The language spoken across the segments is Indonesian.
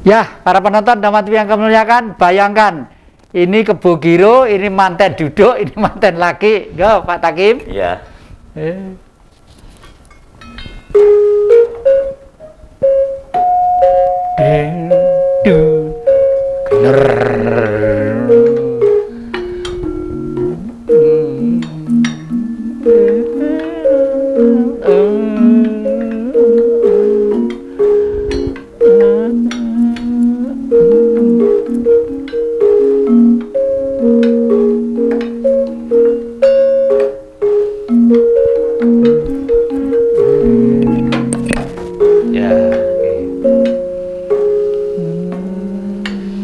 Ya, para penonton Dhamma TV yang kami muliakan, bayangkan ini Kebo Giro, ini manten duduk, ini manten laki. Go, Pak Takim. Iya.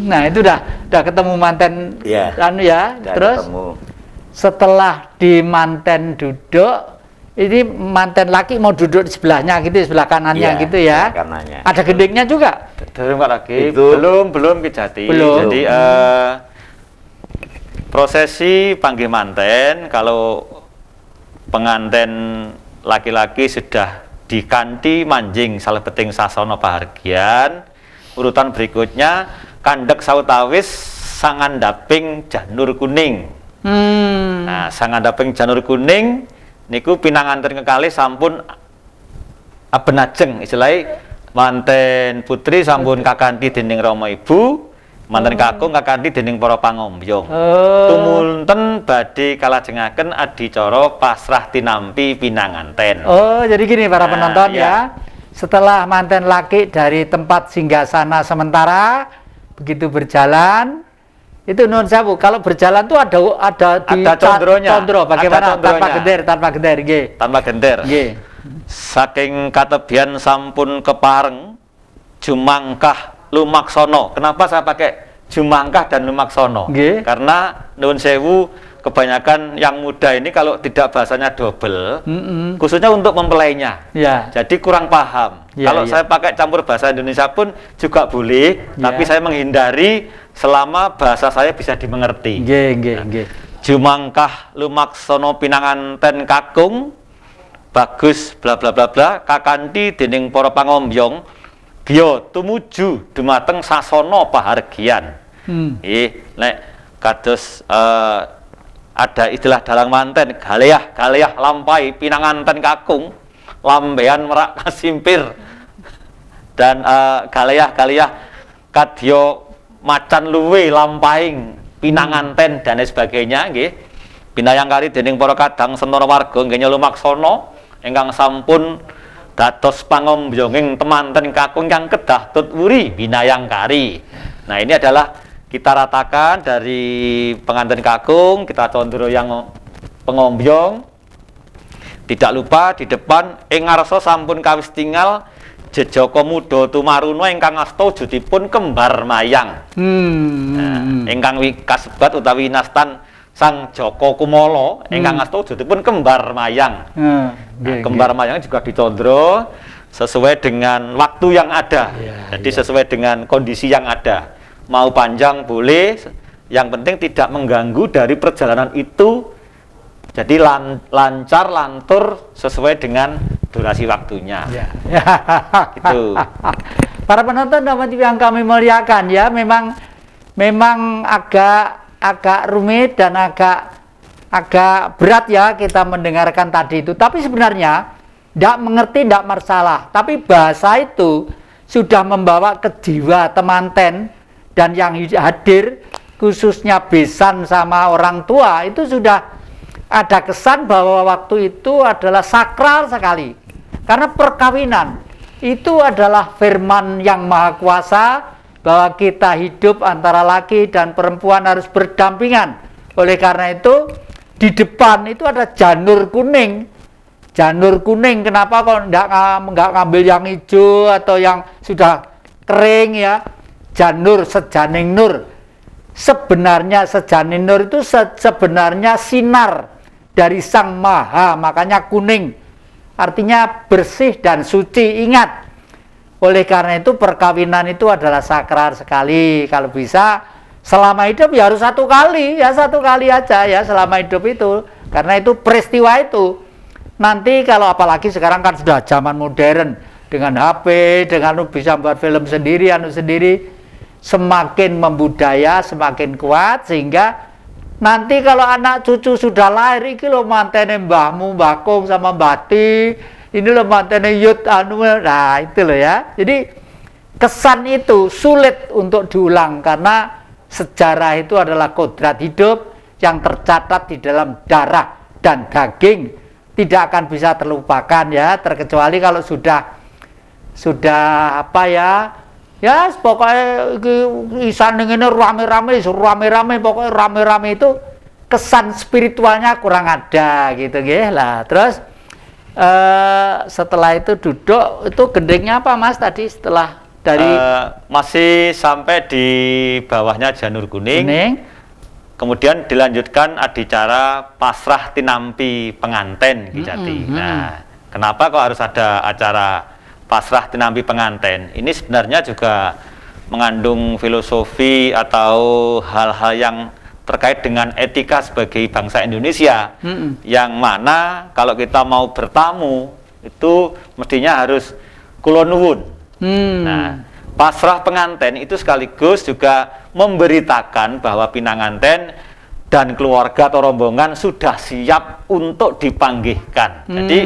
Nah itu udah ketemu manten ya, terus ketemu. Setelah di manten duduk, ini manten laki mau duduk di sebelahnya gitu, sebelah kanannya gitu ya. Kanannya. Ada gendingnya juga? Belum Pak lagi, itu belum Kejati. Belum. Jadi prosesi panggih manten kalau penganten laki-laki sudah dikanthi manjing salebeting sasana pahargyan, urutan berikutnya kandhek sawetawis sangandhaping janur kuning. Nah, sangandhaping janur kuning niku pinanganten kekalih sampun abenajeng, istilahnya manten putri sampun kakanthi dening Rama Ibu, manten kakung kakanthi dening para pangombyong. Tumunten badhe kalajengaken adicara pasrah tinampi pinanganten. Oh, jadi gini para penonton ya. Setelah manten laki dari tempat singgasana sementara begitu berjalan, itu nun sewu. Kalau berjalan tuh ada condronya. Condro bagaimana? Tanpa gender, nggih. Tanpa gender. Nggih. Saking katebian sampun kepareng jumangkah lumaksono. Kenapa saya pakai jumangkah dan lumaksono? Nggih. Karena nun sewu kebanyakan yang muda ini kalau tidak bahasanya double, khususnya untuk mempelainya. Ya. Jadi kurang paham. Kalau saya pakai campur bahasa Indonesia pun juga boleh, tapi saya menghindari selama bahasa saya bisa dimengerti. Nggih. Jumangkah lumaksono pinanganten kakung bagus bla bla bla bla kakanthi dening para pangombyong giya tumuju dumateng sasana pahargyan. Nek kados ada istilah dalang manten galeyah lampai pinanganten kakung lambean merak kasimpir dan galeyah kadya macan luwe lampaing pinanganten dan sebagainya nggih. Pinayangkari dening para kadang sentara warga nggih lumaksana ingkang sampun dados pangombyonging temanten kakung kang kedah tutwuri binayangkari. Nah, ini adalah kita ratakan dari pengantin kakung, kita condro yang pengombyong. Tidak lupa di depan ing ngarsa sampun kawis tinggal Jejaka Muda Tumaruna ingkang asta wujudipun kembar mayang. Nah, ingkang kasebat utawi nastan Sang Jaka Kumala ingkang asta wujudipun kembar mayang. Kembar mayang juga dicondro sesuai dengan waktu yang ada. Jadi sesuai dengan kondisi yang ada. Mau panjang boleh, yang penting tidak mengganggu dari perjalanan itu. Jadi lancar, lantur sesuai dengan durasi waktunya. Gitu. Para penonton Dhamma TV yang kami muliakan ya, memang agak rumit dan agak berat ya kita mendengarkan tadi itu. Tapi sebenarnya tidak mengerti, tidak masalah. Tapi bahasa itu sudah membawa ke jiwa temanten dan yang hadir, khususnya besan sama orang tua, itu sudah ada kesan bahwa waktu itu adalah sakral sekali. Karena perkawinan itu adalah firman yang maha kuasa, bahwa kita hidup antara laki dan perempuan harus berdampingan. Oleh karena itu, di depan itu ada janur kuning. Janur kuning, kenapa kok enggak ngambil yang hijau atau yang sudah kering ya? Janur sejaning nur. Sebenarnya sejaning nur itu sebenarnya sinar dari Sang Maha, makanya kuning. Artinya bersih dan suci. Ingat, oleh karena itu perkawinan itu adalah sakral sekali. Kalau bisa selama hidup ya harus satu kali aja ya selama hidup itu. Karena itu peristiwa itu. Nanti kalau apalagi sekarang kan sudah zaman modern dengan HP, dengan bisa buat film sendiri, sendiri, semakin membudaya, semakin kuat, sehingga nanti kalau anak cucu sudah lahir, iki lo mantene mbahmu, mbakung sama mbati, ini lo mantene yut nah itu loh ya. Jadi kesan itu sulit untuk diulang karena sejarah itu adalah kodrat hidup yang tercatat di dalam darah dan daging, tidak akan bisa terlupakan ya, terkecuali kalau sudah apa ya pokoknya isan ini rame-rame pokoknya rame-rame itu kesan spiritualnya kurang ada gitu lah. Terus setelah itu duduk, itu gendengnya apa Mas tadi setelah dari masih sampai di bawahnya janur kuning. Kemudian dilanjutkan adicara pasrah tinampi penganten Ki Jati. Nah, kenapa kok harus ada acara pasrah tinampi penganten? Ini sebenarnya juga mengandung filosofi atau hal-hal yang terkait dengan etika sebagai bangsa Indonesia, yang mana kalau kita mau bertamu itu mestinya harus kulon nuwun. Nah, pasrah penganten itu sekaligus juga memberitakan bahwa pinanganten dan keluarga atau rombongan sudah siap untuk dipanggihkan. Jadi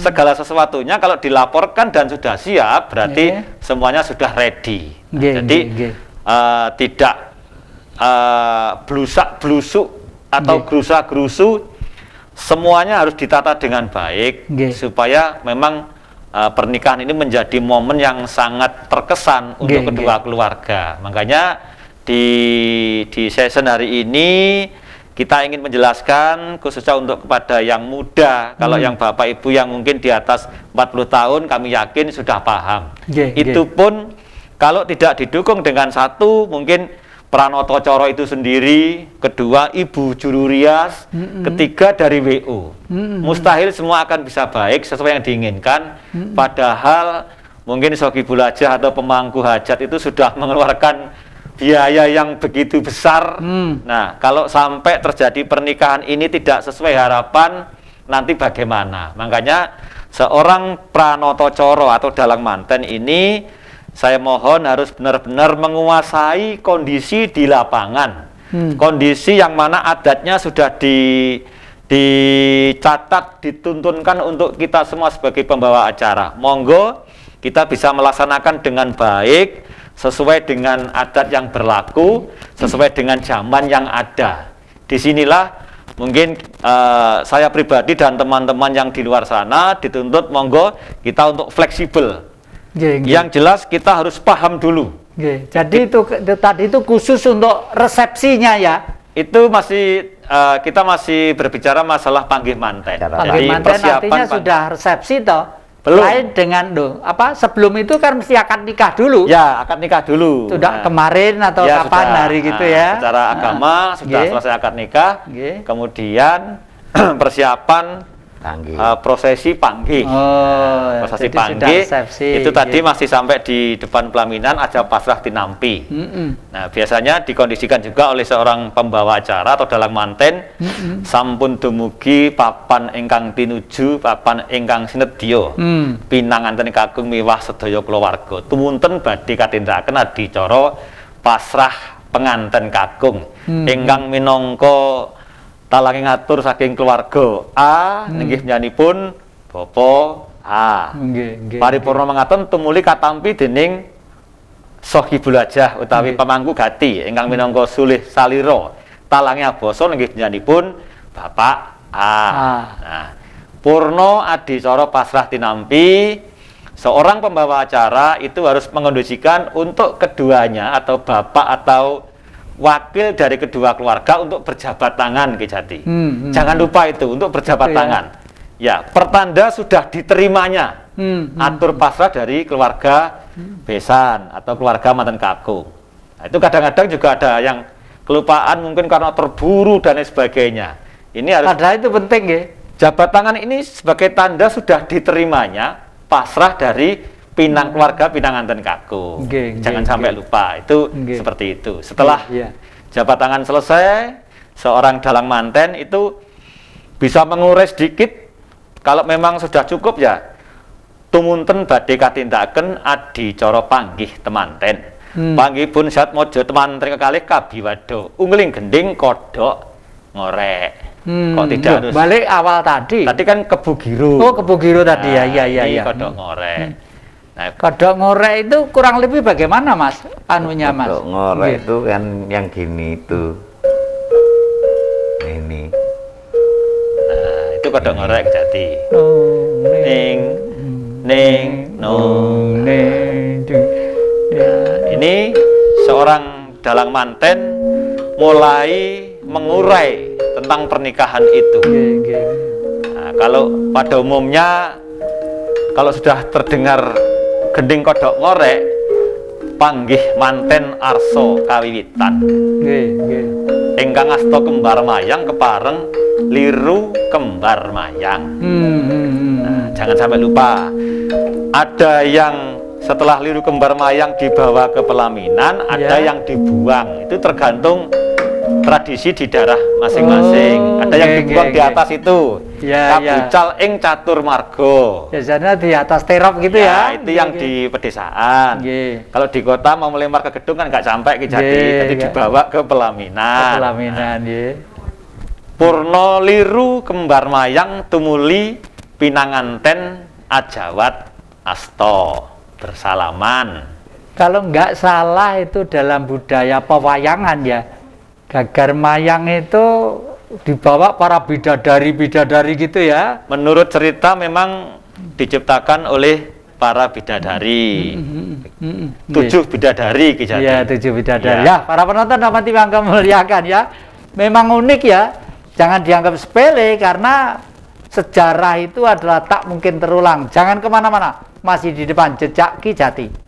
segala sesuatunya kalau dilaporkan dan sudah siap, berarti semuanya sudah ready. Jadi tidak blusak-blusuk atau gerusa-gerusu, semuanya harus ditata dengan baik supaya memang pernikahan ini menjadi momen yang sangat terkesan untuk kedua keluarga. Makanya di season hari ini kita ingin menjelaskan khususnya untuk kepada yang muda. Kalau yang bapak ibu yang mungkin di atas 40 tahun, kami yakin sudah paham. Itu pun kalau tidak didukung dengan satu, mungkin Pranoto Coro itu sendiri, kedua Ibu Juru Rias, ketiga dari WO. Mustahil semua akan bisa baik sesuai yang diinginkan. Padahal mungkin Sogi Bulajah atau pemangku hajat itu sudah mengeluarkan biaya yang begitu besar. Nah, kalau sampai terjadi pernikahan ini tidak sesuai harapan, nanti bagaimana? Makanya seorang Pranoto Coro atau dalang manten ini, saya mohon harus benar-benar menguasai kondisi di lapangan. Kondisi yang mana adatnya sudah dicatat, dituntunkan untuk kita semua sebagai pembawa acara. Monggo kita bisa melaksanakan dengan baik, sesuai dengan adat yang berlaku, sesuai dengan zaman yang ada. Disinilah mungkin saya pribadi dan teman-teman yang di luar sana dituntut monggo kita untuk fleksibel. Yang jelas kita harus paham dulu. Jadi itu tadi itu khusus untuk resepsinya ya? Itu masih kita masih berbicara masalah panggih manten. Panggih manten artinya sudah resepsi toh? Belum. Lain dengan sebelum itu kan mesti akad nikah dulu. Ya, akad nikah dulu. Sudah kemarin atau ya, kapan sudah, hari gitu ya? Secara agama sudah selesai akad nikah. Kemudian persiapan prosesi panggih. Prosesi panggih itu tadi masih sampai di depan pelaminan ada pasrah tinampi. Nah, biasanya dikondisikan juga oleh seorang pembawa acara atau dalang manten. Sampun dumugi papan ingkang tinuju, papan ingkang sinedya. Pinanganten kakung miwah sedaya kulawarga. Tumunten badhe katindakaken adicara pasrah penganten kakung ingkang minangka talangi ngatur saking keluarga A, nenggih nyanipun Bapak A. Paripurna mengaten tumuli katampi dening Sohi Bulajah utawi pemangku gati ingkang minangka sulih salira talangi abasa nenggih nyanipun Bapak A. Nah, purna adicara pasrah tinampi, seorang pembawa acara itu harus mengondisikan untuk keduanya atau bapak atau wakil dari kedua keluarga untuk berjabat tangan Ki Jati. Jangan lupa itu untuk berjabat tangan. Ya, pertanda sudah diterimanya atur pasrah dari keluarga besan atau keluarga manten kakung. Nah, itu kadang-kadang juga ada yang kelupaan mungkin karena terburu dan lain sebagainya. Ini harus. Padahal itu penting ya. Jabat tangan ini sebagai tanda sudah diterimanya pasrah dari pinang keluarga pinanganten kakung. Jangan sampai lupa itu seperti itu. Setelah jabat tangan selesai, seorang dalang manten itu bisa mengurai sedikit. Kalau memang sudah cukup ya tumunten badhe katindakaken adicara panggih temanten. Panggihipun Syat Mojo temanten kekalih kabiwado ungling gending kodhok ngorek. Kok tidak harus balik awal tadi. Tadi kan Kebu Giro. Oh, Kebu Giro tadi ya. Ini Iya. kodhok ngorek. Nah, Kodok ngorek itu kurang lebih bagaimana, Mas? Anunya, Mas. Kodok ngorek Nggih. itu kan yang gini itu. Ini. nah itu kodhok ngorek jadi. Oh, Ning ning no. Ini seorang dalang manten mulai mengurai tentang pernikahan itu. Nah, kalau pada umumnya kalau sudah terdengar gending kodhok ngorek, panggih manten arso kawiwitan. Ingkang asta kembar mayang kepareng liru kembar mayang. Nah, jangan sampai lupa. Ada yang setelah liru kembar mayang dibawa ke pelaminan, ada yang dibuang. Itu tergantung tradisi di daerah masing-masing. Ada yang dibuang di atas itu. Kabucal ing catur margo. Biasanya di atas terop gitu ya. Itu yang di pedesaan. Kalau di kota mau melempar ke gedung kan nggak sampai ke jadi dibawa ke pelaminan. Pelaminan, Purno liru kembar mayang tumuli pinanganten ajawat asto bersalaman. Kalau nggak salah itu dalam budaya pewayangan ya, gagar mayang itu dibawa para bidadari-bidadari gitu ya. Menurut cerita memang diciptakan oleh para bidadari. 7 bidadari Ki Jati. Iya, 7 bidadari. Ya. Ya, para penonton dapat dianggap memuliakan ya. Memang unik ya. Jangan dianggap sepele karena sejarah itu adalah tak mungkin terulang. Jangan kemana-mana. Masih di depan Jejak Ki Jati.